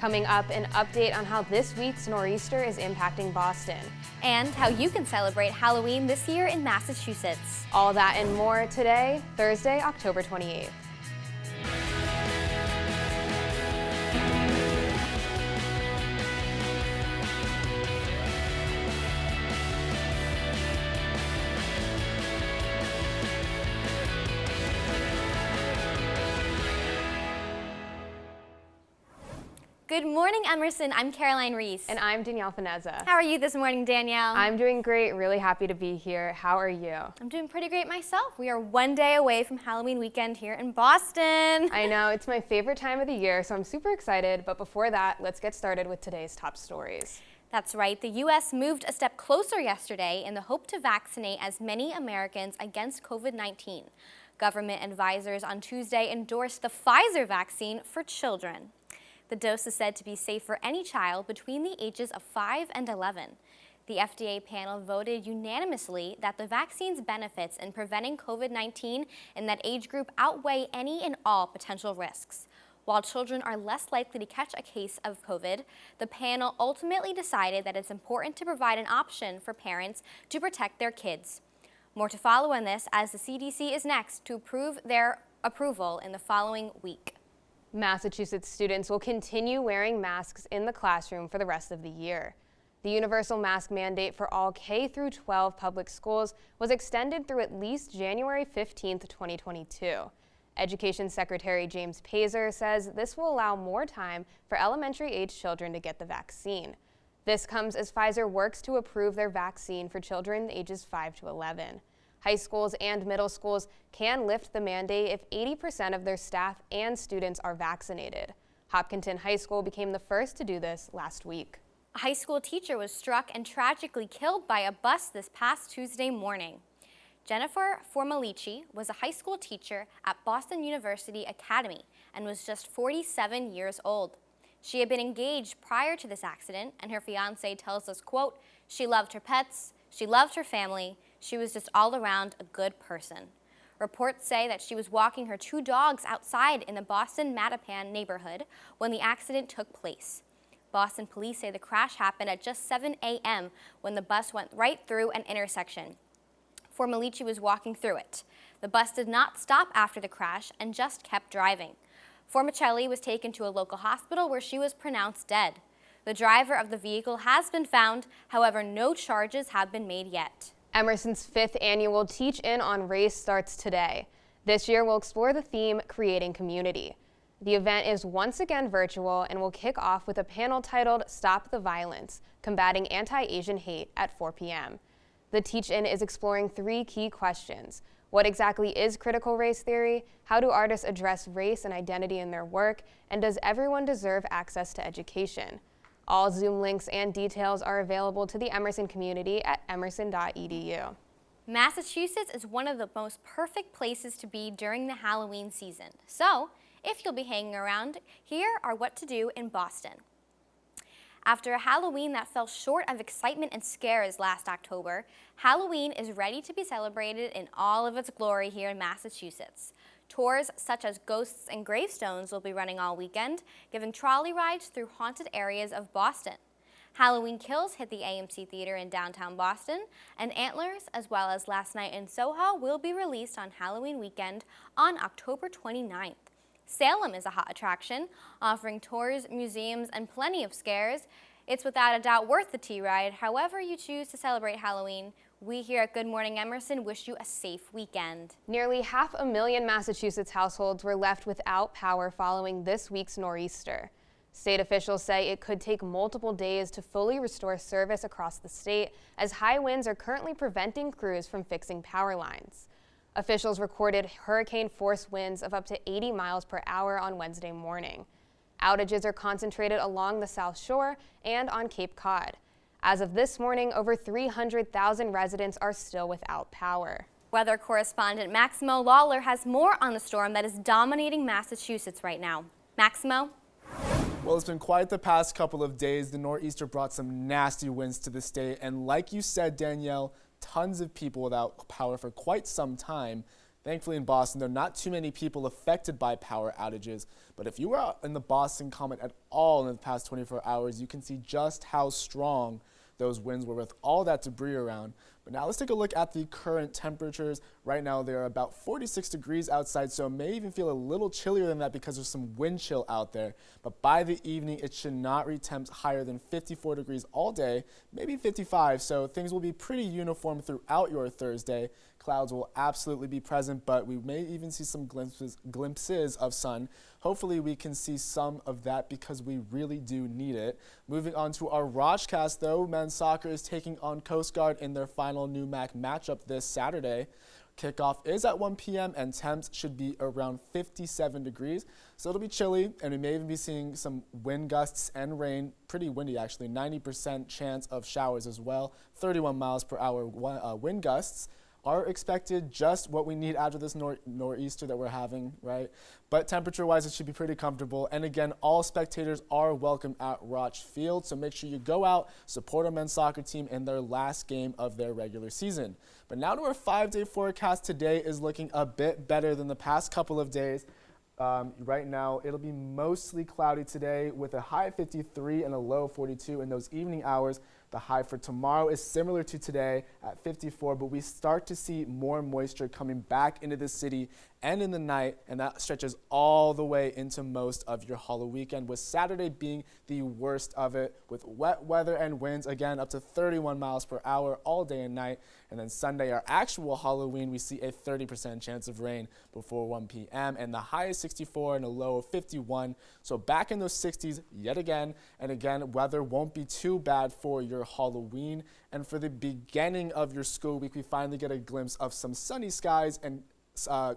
Coming up, an update on how this week's nor'easter is impacting Boston. And how you can celebrate Halloween this year in Massachusetts. All that and more today, Thursday, October 28th. Good morning, Emerson. I'm Caroline Reese. And I'm Danielle Fineza. How are you this morning, Danielle? I'm doing great. Really happy to be here. How are you? I'm doing pretty great myself. We are one day away from Halloween weekend here in Boston. I know. It's my favorite time of the year, so I'm super excited. But before that, let's get started with today's top stories. That's right. The U.S. moved a step closer yesterday in the hope to vaccinate as many Americans against COVID-19. Government advisors on Tuesday endorsed the Pfizer vaccine for children. The dose is said to be safe for any child between the ages of 5 and 11. The FDA panel voted unanimously that the vaccine's benefits in preventing COVID-19 in that age group outweigh any and all potential risks. While children are less likely to catch a case of COVID, the panel ultimately decided that it's important to provide an option for parents to protect their kids. More to follow on this, as the CDC is next to approve their approval in the following week. Massachusetts students will continue wearing masks in the classroom for the rest of the year. The universal mask mandate for all K through 12 public schools was extended through at least January 15, 2022. Education Secretary James Pater says this will allow more time for elementary-age children to get the vaccine. This comes as Pfizer works to approve their vaccine for children ages 5 to 11. High schools and middle schools can lift the mandate if 80% of their staff and students are vaccinated. Hopkinton High School became the first to do this last week. A high school teacher was struck and tragically killed by a bus this past Tuesday morning. Jennifer Formalici was a high school teacher at Boston University Academy and was just 47 years old. She had been engaged prior to this accident, and her fiancé tells us, quote, "She loved her pets, she loved her family, she was just all around a good person." Reports say that she was walking her 2 dogs outside in the Boston Mattapan neighborhood when the accident took place. Boston police say the crash happened at just 7 a.m. when the bus went right through an intersection. Formalici was walking through it. The bus did not stop after the crash and just kept driving. Formalici was taken to a local hospital where she was pronounced dead. The driver of the vehicle has been found, however, no charges have been made yet. Emerson's 5th annual Teach In on Race starts today. This year we'll explore the theme, Creating Community. The event is once again virtual and will kick off with a panel titled Stop the Violence, Combating Anti-Asian Hate at 4 p.m. The Teach In is exploring 3 key questions. What exactly is critical race theory? How do artists address race and identity in their work? And does everyone deserve access to education? All Zoom links and details are available to the Emerson community at emerson.edu. Massachusetts is one of the most perfect places to be during the Halloween season. So, if you'll be hanging around, here are what to do in Boston. After a Halloween that fell short of excitement and scares last October, Halloween is ready to be celebrated in all of its glory here in Massachusetts. Tours such as Ghosts and Gravestones will be running all weekend, giving trolley rides through haunted areas of Boston. Halloween Kills hit the AMC Theater in downtown Boston, and Antlers, as well as Last Night in Soho, will be released on Halloween weekend on October 29th. Salem is a hot attraction, offering tours, museums, and plenty of scares. It's without a doubt worth the T-ride. However you choose to celebrate Halloween, we here at Good Morning Emerson wish you a safe weekend. Nearly 500,000 Massachusetts households were left without power following this week's nor'easter. State officials say it could take multiple days to fully restore service across the state, as high winds are currently preventing crews from fixing power lines. Officials recorded hurricane-force winds of up to 80 miles per hour on Wednesday morning. Outages are concentrated along the South Shore and on Cape Cod. As of this morning, over 300,000 residents are still without power. Weather correspondent Maximo Lawlor has more on the storm that is dominating Massachusetts right now. Maximo? Well, it's been quite the past couple of days. The nor'easter brought some nasty winds to the state, and like you said, Danielle, tons of people without power for quite some time. Thankfully in Boston, there are not too many people affected by power outages, but if you were out in the Boston Common at all in the past 24 hours, you can see just how strong those winds were with all that debris around. But now let's take a look at the current temperatures. Right now they're about 46 degrees outside, so it may even feel a little chillier than that because there's some wind chill out there. But by the evening, it should not reach temps higher than 54 degrees all day, maybe 55, so things will be pretty uniform throughout your Thursday. Clouds will absolutely be present, but we may even see some glimpses of sun. Hopefully we can see some of that because we really do need it. Moving on to our Rochcast though, men's soccer is taking on Coast Guard in their final NUMAC matchup this Saturday. Kickoff is at 1 p.m. and temps should be around 57 degrees. So it'll be chilly, and we may even be seeing some wind gusts and rain. Pretty windy actually, 90% chance of showers as well. 31 miles per hour wind gusts are expected, just what we need after this nor'easter that we're having, right? But temperature-wise, it should be pretty comfortable. And again, all spectators are welcome at Roch Field, so make sure you go out, support our men's soccer team in their last game of their regular season. But now to our 5-day forecast. Today is looking a bit better than the past couple of days. Right now, it'll be mostly cloudy today with a high of 53 and a low of 42 in those evening hours. The high for tomorrow is similar to today at 54, but we start to see more moisture coming back into the city and in the night, and that stretches all the way into most of your Halloween weekend, with Saturday being the worst of it, with wet weather and winds, again, up to 31 miles per hour all day and night. And then Sunday, our actual Halloween, we see a 30% chance of rain before 1 p.m. and the high is 64 and a low of 51. So back in those 60s yet again, and again, weather won't be too bad for your Halloween. And for the beginning of your school week, we finally get a glimpse of some sunny skies and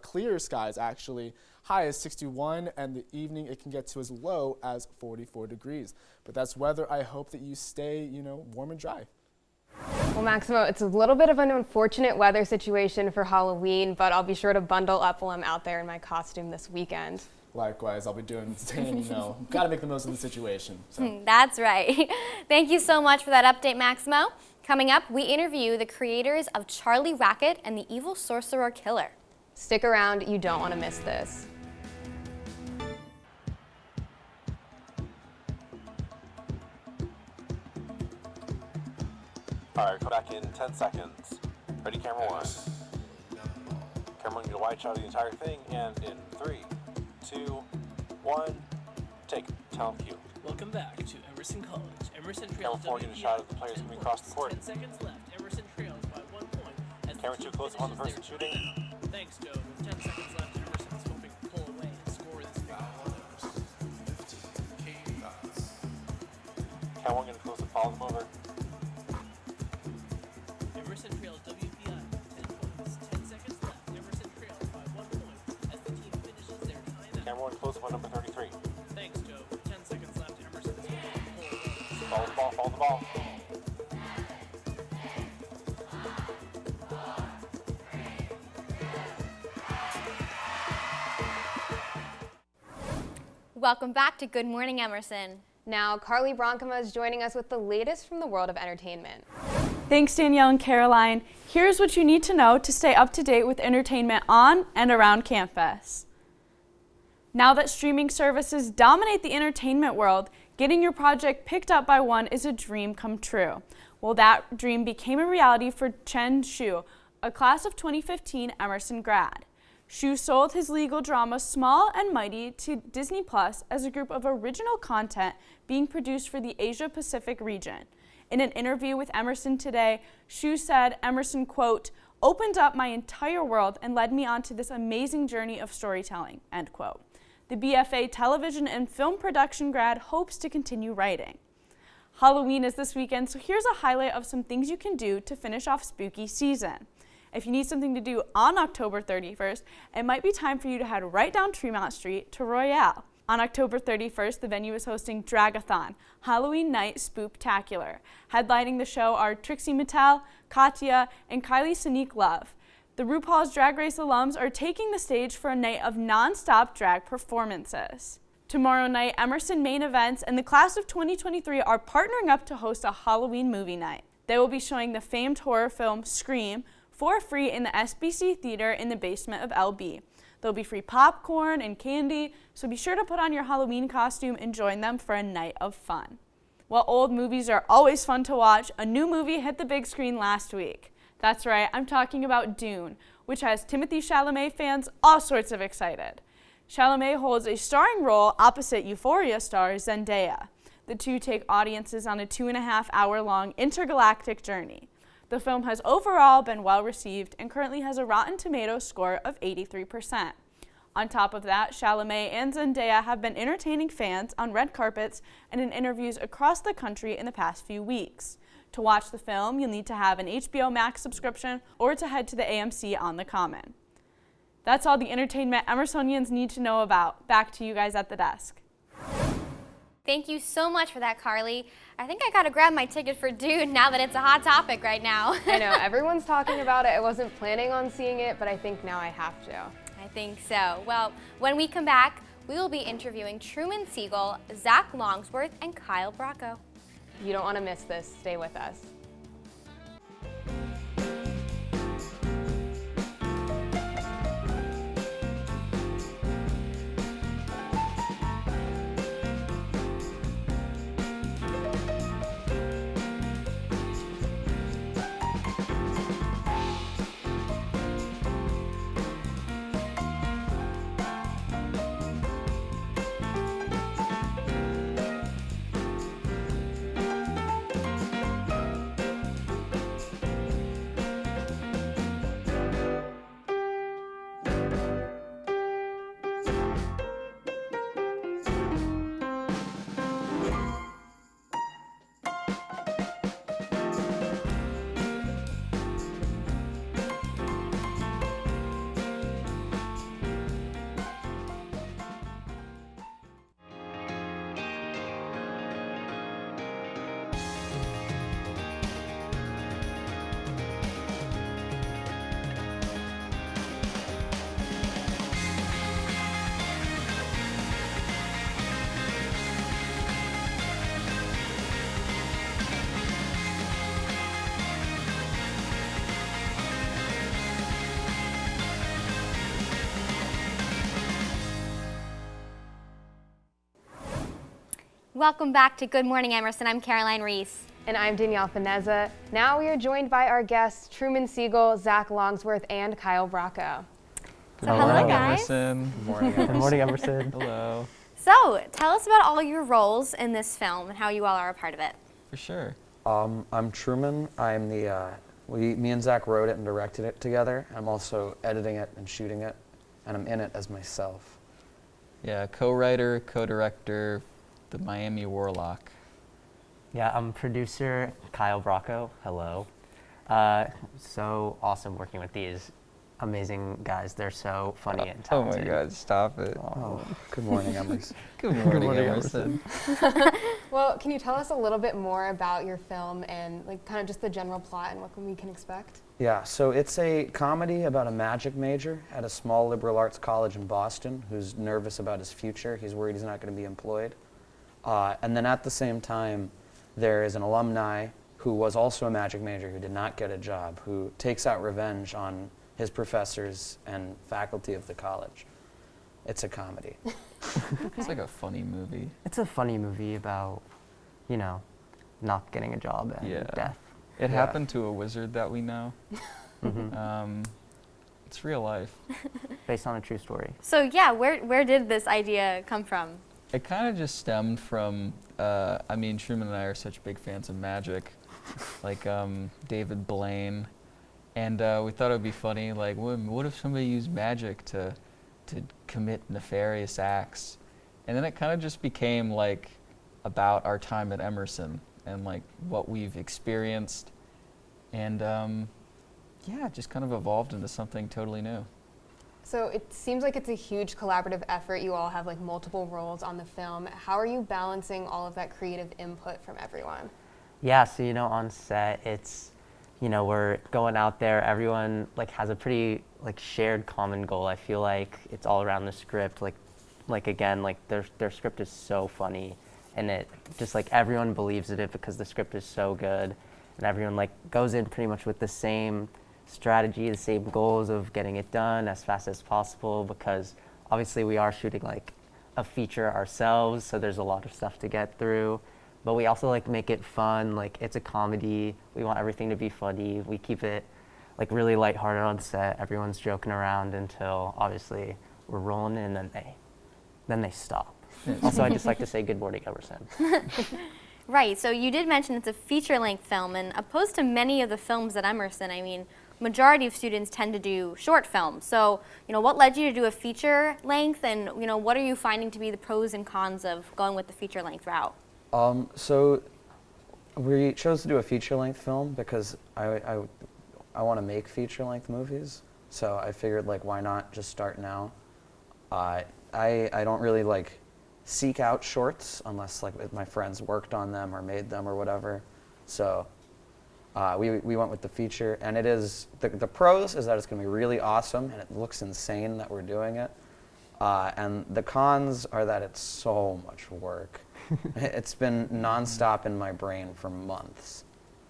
clear skies actually. High is 61, and the evening it can get to as low as 44 degrees. But that's weather. I hope that you stay, warm and dry. Well, Maximo, it's a little bit of an unfortunate weather situation for Halloween, but I'll be sure to bundle up while I'm out there in my costume this weekend. Likewise, I'll be doing the same, Gotta make the most of the situation. So. That's right. Thank you so much for that update, Maximo. Coming up, we interview the creators of Charlie Racket and the Evil Sorcerer Killer. Stick around, you don't want to miss this. All right, come back in 10 seconds. Ready, camera one. Camera one, you wide shot of the entire thing, and in 3, 2, 1, take. Talent cue. Welcome back to Emerson College. Emerson Camera trails 4, get a shot of the players coming across the court. 10 seconds left. Emerson trails by 1 point. As Camera 2 close on the person finishes shooting. their timeout. Thanks, Joe. With 10 seconds left, Emerson is hoping to pull away and score this big Camera 1 gonna close and follow them over. Emerson trails WPI 10 points. 10 seconds left. Emerson trails by 1 point as the team finishes their timeout. Camera 1 close up on number 33. Thanks, Joe. With 10 seconds left, Emerson is hoping to pull away. Follow the ball, follow the ball. Welcome back to Good Morning Emerson. Now, Carlee Bronkema is joining us with the latest from the world of entertainment. Thanks, Danielle and Caroline. Here's what you need to know to stay up to date with entertainment on and around campus. Now that streaming services dominate the entertainment world, getting your project picked up by one is a dream come true. Well, that dream became a reality for Jiaxin Xu, a class of 2015 Emerson grad. Xu sold his legal drama Small and Mighty to Disney Plus as a group of original content being produced for the Asia-Pacific region. In an interview with Emerson today, Xu said Emerson, quote, opened up my entire world and led me onto this amazing journey of storytelling, end quote. The BFA television and film production grad hopes to continue writing. Halloween is this weekend, so here's a highlight of some things you can do to finish off spooky season. If you need something to do on October 31st, it might be time for you to head right down Tremont Street to Royale. On October 31st, the venue is hosting Dragathon, Halloween Night Spooktacular. Headlining the show are Trixie Mattel, Katya, and Kylie Love. The RuPaul's Drag Race alums are taking the stage for a night of non-stop drag performances. Tomorrow night, Emerson Main Events and the class of 2023 are partnering up to host a Halloween movie night. They will be showing the famed horror film Scream, for free in the SBC Theater in the basement of LB. There'll be free popcorn and candy, so be sure to put on your Halloween costume and join them for a night of fun. While old movies are always fun to watch, a new movie hit the big screen last week. That's right, I'm talking about Dune, which has Timothée Chalamet fans all sorts of excited. Chalamet holds a starring role opposite Euphoria star Zendaya. The two take audiences on a 2.5-hour-long intergalactic journey. The film has overall been well received and currently has a Rotten Tomatoes score of 83%. On top of that, Chalamet and Zendaya have been entertaining fans on red carpets and in interviews across the country in the past few weeks. To watch the film, you'll need to have an HBO Max subscription or to head to the AMC on the Common. That's all the entertainment Emersonians need to know about. Back to you guys at the desk. Thank you so much for that, Carlee. I think I gotta grab my ticket for Dune now that it's a hot topic right now. I know, everyone's talking about it. I wasn't planning on seeing it, but I think now I have to. I think so. Well, when we come back, we will be interviewing Truman Siegel, Zach Longsworth, and Kyleigh Duff. You don't want to miss this. Stay with us. Welcome back to Good Morning Emerson. I'm Caroline Reese. And I'm Danielle Fineza. Now we are joined by our guests, Truman Siegel, Zach Longsworth, and Kyleigh Duff. So hello, guys. Emerson. Good morning. Good morning, Emerson. Hello. So tell us about all your roles in this film and how you all are a part of it. For sure. I'm Truman. I'm me and Zach wrote it and directed it together. I'm also editing it and shooting it, and I'm in it as myself. Yeah, co-writer, co-director, the Miami Warlock. Yeah, I'm producer Kyleigh Duff. Hello. So awesome working with these amazing guys. They're so funny and Oh my talented. God, stop it. Oh, good morning, Emerson. Good morning, Emerson. Well, can you tell us a little bit more about your film and like kind of just the general plot and what we can expect? Yeah, so it's a comedy about a magic major at a small liberal arts college in Boston who's nervous about his future. He's worried he's not going to be employed. And then at the same time, there is an alumni who was also a magic major who did not get a job, who takes out revenge on his professors and faculty of the college. It's a comedy. It's like a funny movie. It's a funny movie about, you know, not getting a job and death. It happened to a wizard that we know. It's real life. Based on a true story. So yeah, where did this idea come from? It kind of just stemmed from, I mean, Truman and I are such big fans of magic, like David Blaine, and we thought it would be funny, like, what if somebody used magic to commit nefarious acts? And then it kind of just became like about our time at Emerson and like what we've experienced, and yeah, it just kind of evolved into something totally new. So it seems like it's a huge collaborative effort. You all have like multiple roles on the film. How are you balancing all of that creative input from everyone? Yeah, so you know, on set, it's, you know, we're going out there. Everyone like has a pretty like shared common goal. I feel like it's all around the script. Like again, like their script is so funny, and it just like everyone believes in it because the script is so good, and everyone like goes in pretty much with the same strategy, the same goals of getting it done as fast as possible, because obviously we are shooting like a feature ourselves, so there's a lot of stuff to get through. But we also like make it fun, like it's a comedy. We want everything to be funny. We keep it like really lighthearted on set. Everyone's joking around until obviously we're rolling in, and then they stop. Also, I just like to say good morning, Emerson. Right, so you did mention it's a feature-length film, and opposed to many of the films at Emerson, I mean, majority of students tend to do short films. So, what led you to do a feature length, and what are you finding to be the pros and cons of going with the feature length route? So we chose to do a feature-length film because I want to make feature-length movies. So I figured, like, why not just start now? I don't really like seek out shorts unless like my friends worked on them or made them or whatever. So we went with the feature, and it is the pros is that it's going to be really awesome and it looks insane that we're doing it. And the cons are that it's so much work. It's been nonstop in my brain for months,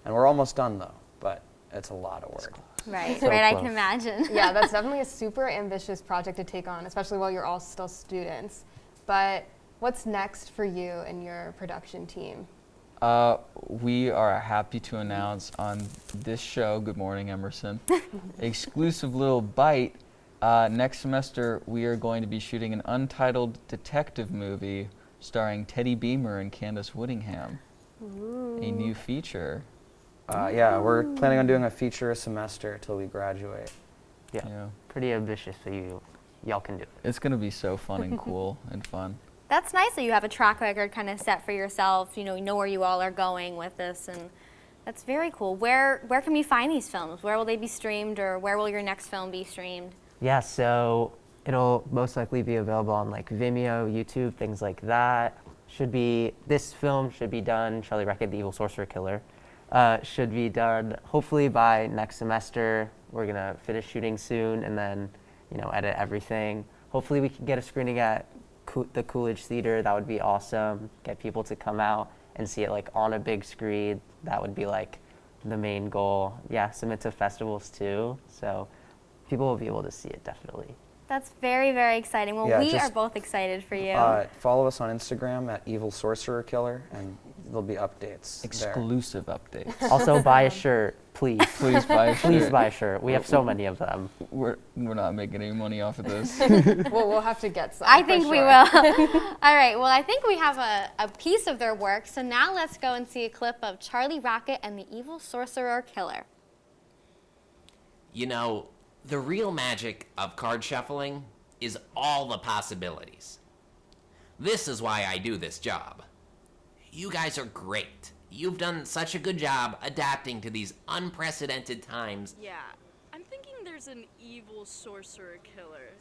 and we're almost done though. But it's a lot of work. Right, So right. I close. can imagine. Yeah, that's definitely a super ambitious project to take on, especially while you're all still students. But what's next for you and your production team? We are happy to announce on this show, Good Morning Emerson, exclusive little bite. Next semester, we are going to be shooting an untitled detective movie starring Teddy Beamer and Candace Woodingham. Ooh. A new feature. Yeah, we're planning on doing a feature a semester till we graduate. Yeah, pretty ambitious, so y'all can do it. It's going to be so fun and cool and fun. That's nice that you have a track record kind of set for yourself. You know where you all are going with this, and that's very cool. Where can we find these films? Where will they be streamed, or where will your next film be streamed? Yeah, so it'll most likely be available on like Vimeo, YouTube, things like that. This film should be done, Charlie Wreck-It, the Evil Sorcerer Killer, should be done hopefully by next semester. We're gonna finish shooting soon and then, edit everything. Hopefully we can get a screening at the Coolidge Theater. That would be awesome. Get people to come out and see it like on a big screen. That would be like the main goal. Yeah, submit to festivals too. So people will be able to see it definitely. That's very, very exciting. Well, Yeah, we just, are both excited for you. Follow us on Instagram at Evil Sorcerer Killer, and there'll be updates there. Exclusive updates. Also buy a shirt, please. Please buy a shirt. Please buy a shirt. We have so many of them. We're not making any money off of this. Well, we'll have to get some. I for think we sure. will. All right, well, I think we have a piece of their work. So now let's go and see a clip of Charlie Wreck-It and the Evil Sorcerer Killer. The real magic of card shuffling is all the possibilities. This is why I do this job. You guys are great. You've done such a good job adapting to these unprecedented times. Yeah, I'm thinking there's an evil sorcerer killer.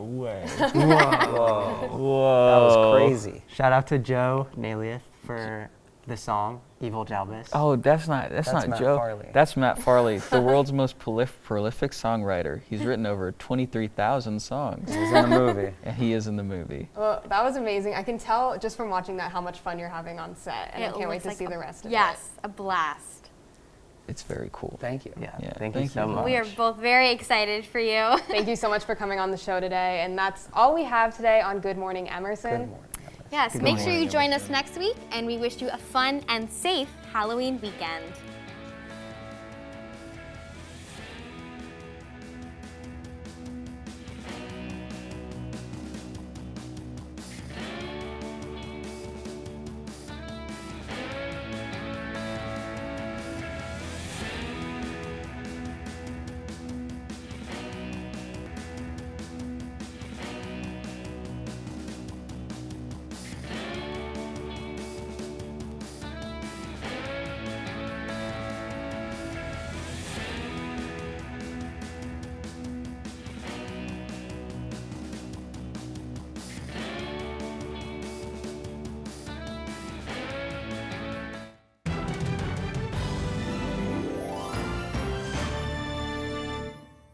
way. Whoa. Whoa. That was crazy. Shout out to Joe Nalieth for the song Evil Jalbus. Oh, that's not Matt Joe. Farley. That's Matt Farley, the world's most prolific songwriter. He's written over 23,000 songs. He's in the movie. And he is in the movie. Well, that was amazing. I can tell just from watching that how much fun you're having on set, and I It can't wait looks to like see the rest of it. Yes, a blast. It's very cool. Thank you. Yeah, Yeah, thank you so you. much. We are both very excited for you. Thank you so much for coming on the show today, and that's all we have today on Good Morning Emerson. Good morning. Yes, Good make sure you morning, join us next week, and we wish you a fun and safe Halloween weekend.